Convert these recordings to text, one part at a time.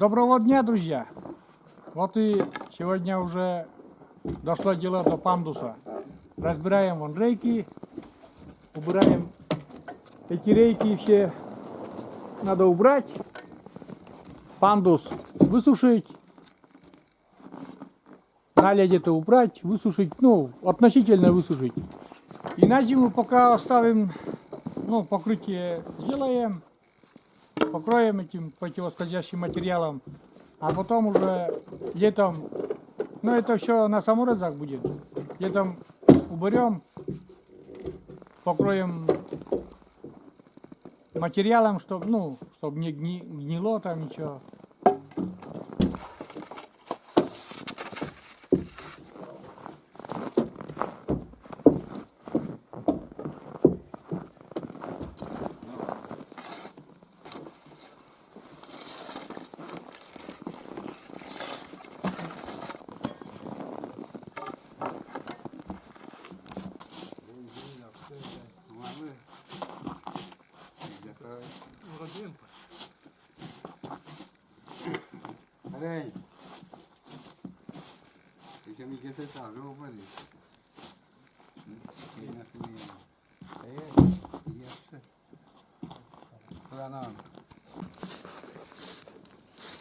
Доброго дня, друзья! Вот и сегодня уже дошло дело до пандуса. Разбираем вон рейки, убираем эти рейки, все надо убрать, пандус высушить, наледь это убрать, высушить, ну, относительно высушить. И на зиму пока оставим, ну, покрытие сделаем, покроем этим противоскользящим материалом, а потом уже летом, ну это все на саморезах будет, летом уберем, покроем материалом, чтобы, ну, чтобы не гнило там ничего. Peraí. Deixa eu me ver se tá, viu, Maria?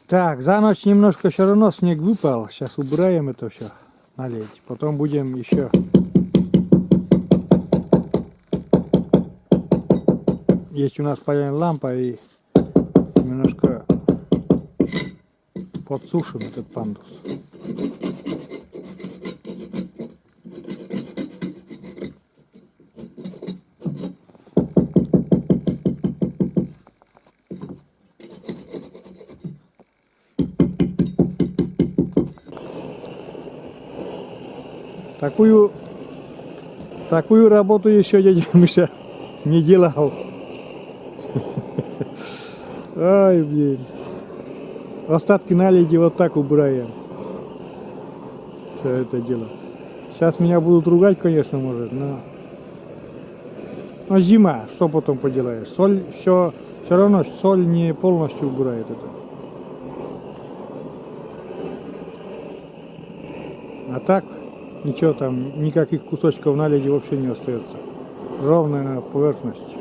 Так, за ночь немножко все равно снег выпал, сейчас убираем это все, налить, потом будем еще. Есть у нас паяльная лампа и немножко подсушим этот пандус. Такую работу еще дядя Миша не делал. Ай, блин. Остатки наледи вот так убираем. Все это дело. Сейчас меня будут ругать, конечно, может, но зима, что потом поделаешь? Соль все равно соль не полностью убирает это. А так ничего там, никаких кусочков наледи вообще не остается. Ровная поверхность,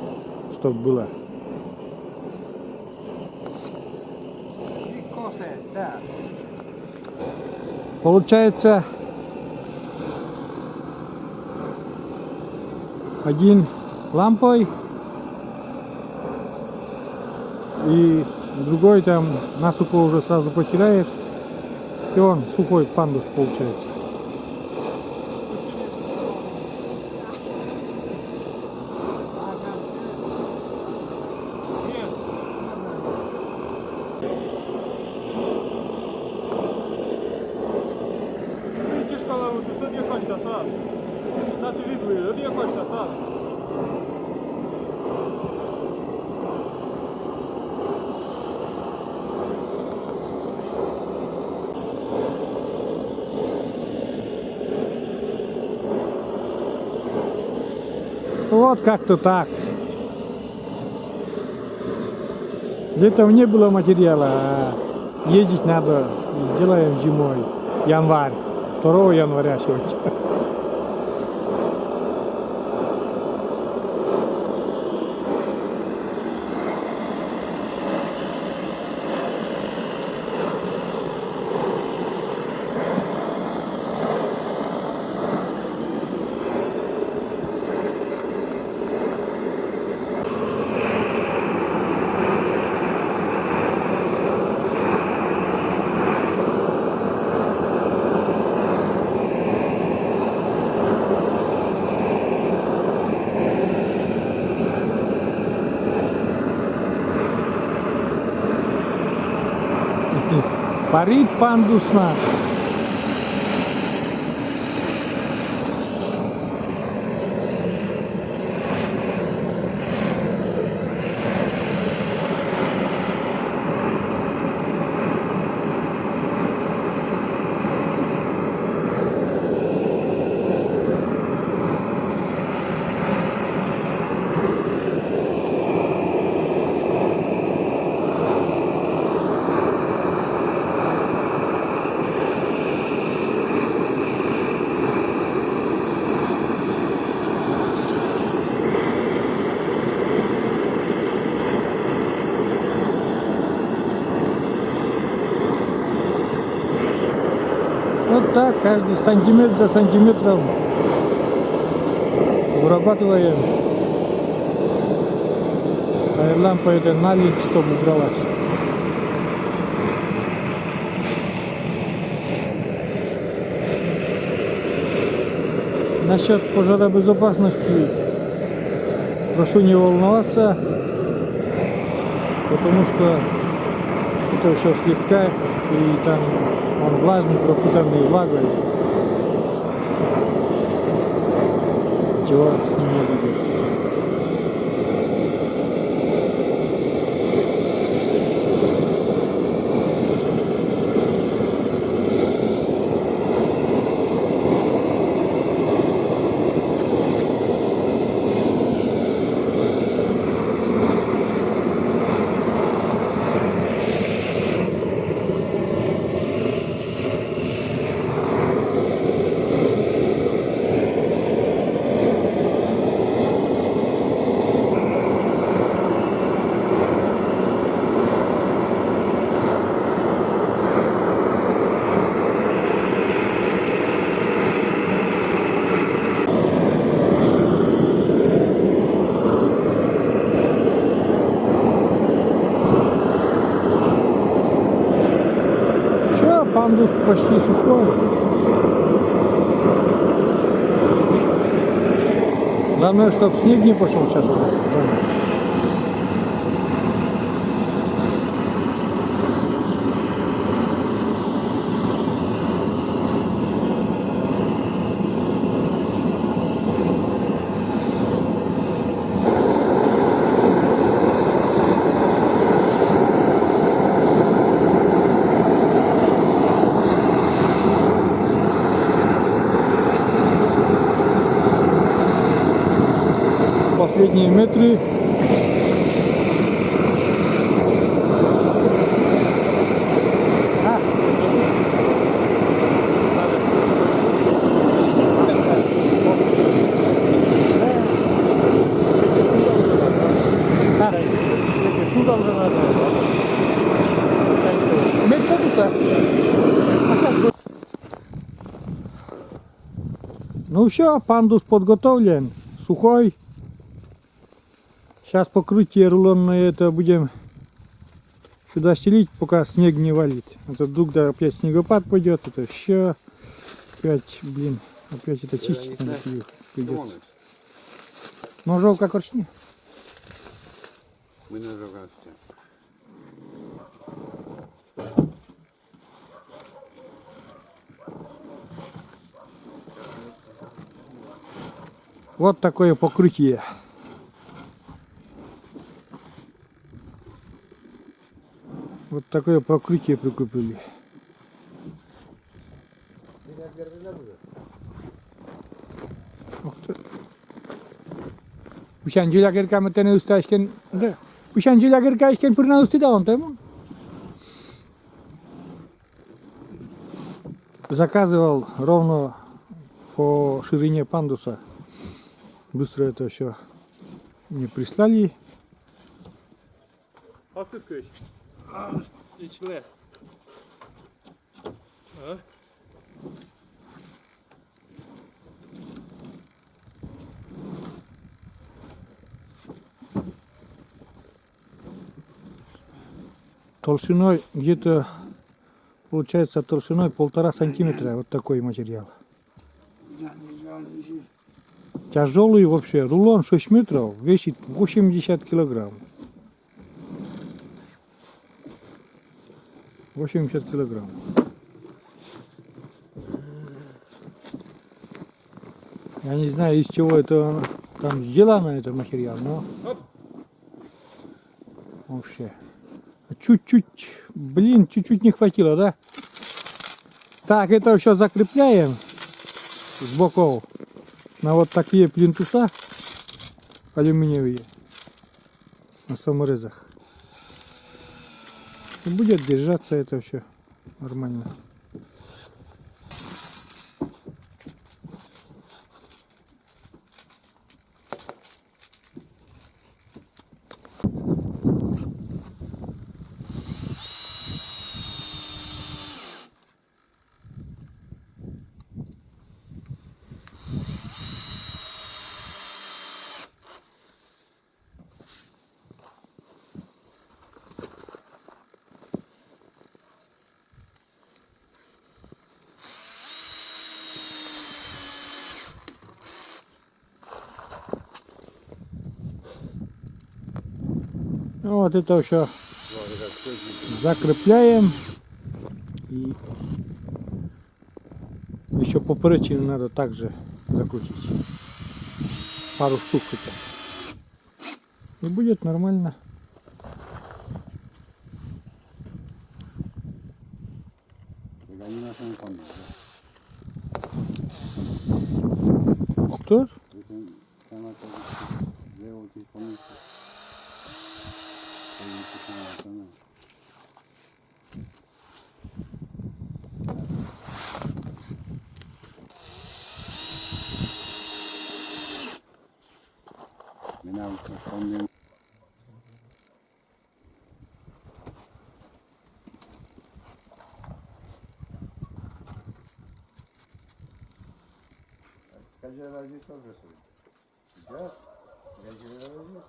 чтобы была. Получается, один лампой и другой там насухо уже сразу потеряет, и он сухой пандус получается. Вот как-то так. Летом не было материала, а ездить надо. Делаем зимой. Январь. 2 января сегодня. Парит пандус наш. Вот так каждый сантиметр за сантиметром вырабатываем. А лампа это налить, чтобы убралась. Насчет пожаробезопасности прошу не волноваться, потому что это все слегка, и там он влажный, пропитанный влагой. Ничего с ним не будет. Пандус почти сухой. Главное, чтобы снег не пошел сейчас. Последние метры. Сюда уже надо. Ну все, пандус подготовлен, сухой. Сейчас покрытие рулонное это будем сюда стелить, пока снег не валит. Это вдруг да, опять снегопад пойдет, это все опять, блин, опять это чистить надо придется. Ножовка корчни. Мы ножовка. Вот такое покрытие. Вот такое покрытие прикупили. Uşancıyla gerçekten ustaşken de. Uşancıyla gerçekten pırna usta da on tamam. Заказывал ровно по ширине пандуса. Быстро это все мне прислали. Haskız İçine. Ha? Толщиной где-то получается толщиной 1,5 сантиметра вот такой материал. Тяжелый вообще, рулон 6 метров, весит 80 килограмм. 80 килограмм. Я не знаю, из чего это там сделано, это материал, но вообще. Чуть-чуть, блин, чуть-чуть не хватило, да? Так, это все закрепляем с боков на вот такие плинтуса алюминиевые на саморезах. И будет держаться это все нормально. Ну, вот это все закрепляем. И еще поперечину надо также закрутить. Пару штук хотя бы. И будет нормально. Они нас не помнят. Кто? Меня помню. Каждый раз здесь тоже сейчас. Каждый раз здесь.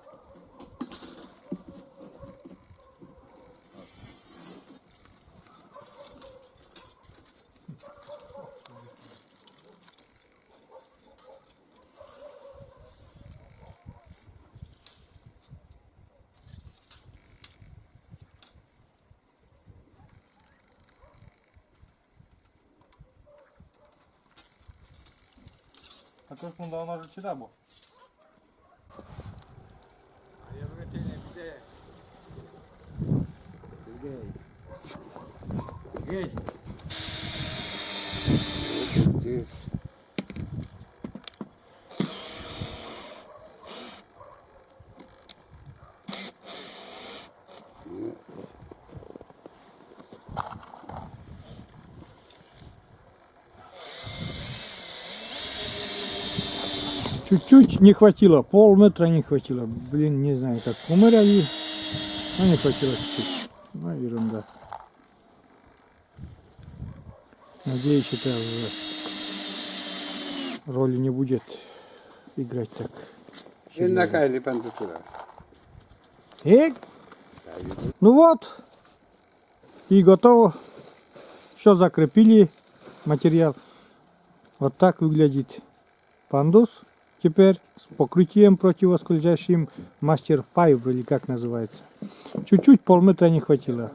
А то ж вона вже чи бо? Гей. Здесь. Чуть-чуть не хватило, полметра не хватило. Блин, не знаю, как умеряли, но не хватило чуть-чуть. Ну, ерунда. Надеюсь, это уже роли не будет играть так. Він на кайлі пантатура. Ну вот, и готово. Все закрепили, материал. Вот так выглядит пандус. Теперь с покрытием противоскользящим Master Fiber, или как называется. Чуть-чуть полметра не хватило.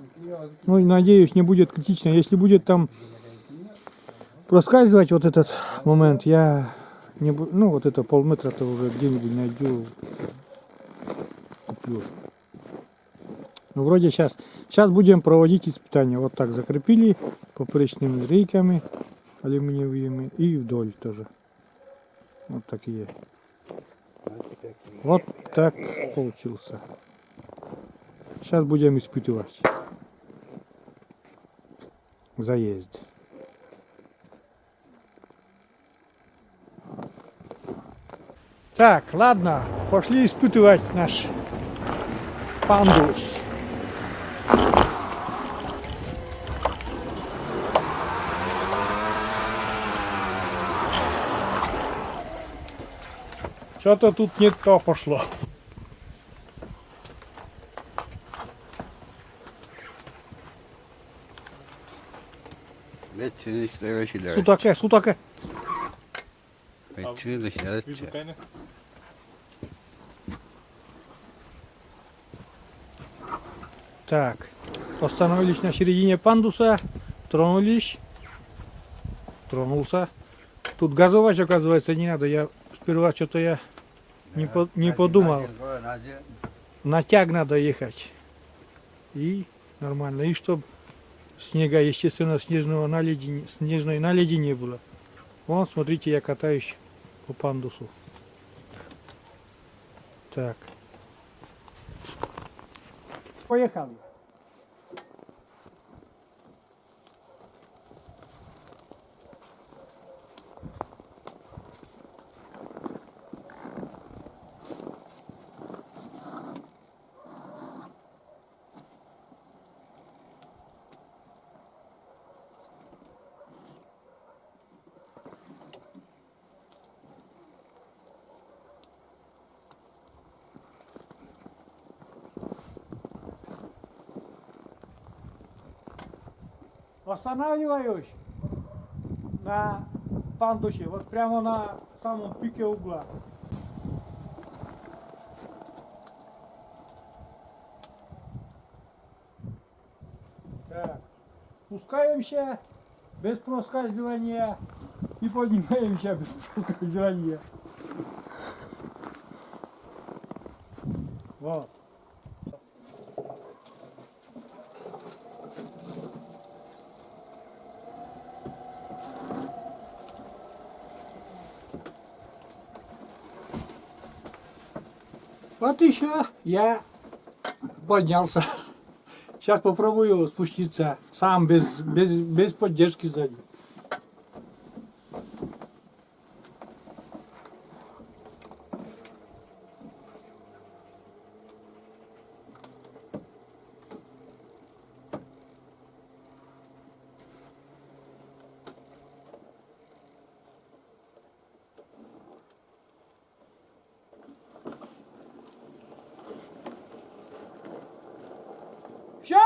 Ну и надеюсь, не будет критично. Если будет там проскальзывать вот этот момент, я не буду, ну вот это полметра, то уже где-нибудь найду, куплю. Ну вроде сейчас будем проводить испытания. Вот так закрепили поперечными рейками алюминиевыми и вдоль тоже. Вот такие. Вот так получился. Сейчас будем испытывать заезд. Так, ладно, пошли испытывать наш пандус. Что-то тут не то пошло. Letçini işte öyle şeyler. Сутаке. Letçini de şeyler Від etçe. України? Так, остановились на середине пандуса, тронулись, тронулся. Тут газовать, оказывается, не надо. Я сперва что-то я не подумал. На тяг надо ехать. И нормально. И чтобы снега, естественно, снежной наледи не было. Вон, смотрите, я катаюсь по пандусу. Так. Поехали. Останавливаюсь на пандусе, вот прямо на самом пике угла. спускаемся без проскальзывания и поднимаемся без проскальзывания. Вот. Вот еще я поднялся. Сейчас попробую спуститься сам без поддержки сзади. Все!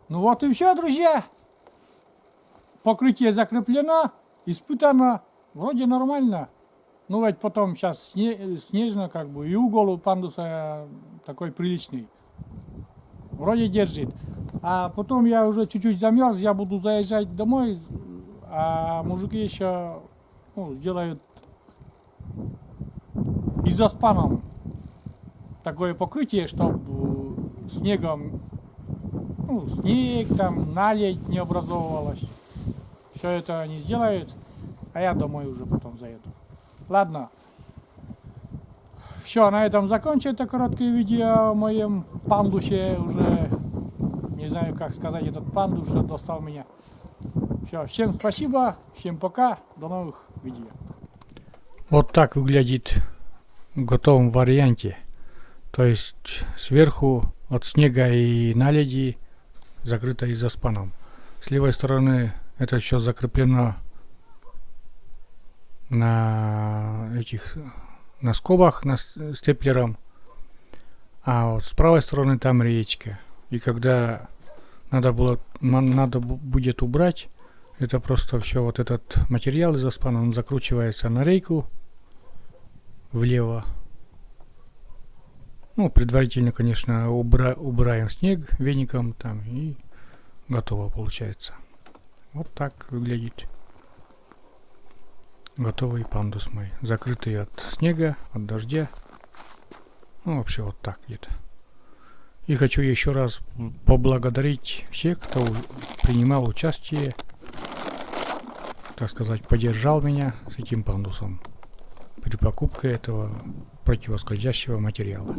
Ну вот и все, друзья. Покрытие закреплено, испытано, вроде нормально. Ну ведь потом сейчас снежно как бы, и угол у пандуса такой приличный. Вроде держит. А потом я уже чуть-чуть замерз, я буду заезжать домой, а мужики еще делают изоспаном такое покрытие, чтобы снегом, снег там, наледь не образовывалось. Все это они сделают, а я домой уже потом заеду. Ладно. Все, на этом закончу это короткое видео о моем пандусе. Уже не знаю, как сказать, этот пандус уже достал меня. Все, всем спасибо, всем пока, до новых видео. Вот так выглядит в готовом варианте. То есть сверху от снега и наледи закрыто изоспаном. С левой стороны это еще закреплено на скобах, на степлером. А вот с правой стороны там речка. И когда надо будет убрать, это просто все вот этот материал изоспан, он закручивается на рейку влево. Предварительно, конечно, убираем снег веником там и готово получается. Вот так выглядит готовый пандус мой. Закрытый от снега, от дождя. Вообще вот так где-то. И хочу еще раз поблагодарить всех, кто принимал участие, так сказать, поддержал меня с этим пандусом при покупке этого противоскользящего материала.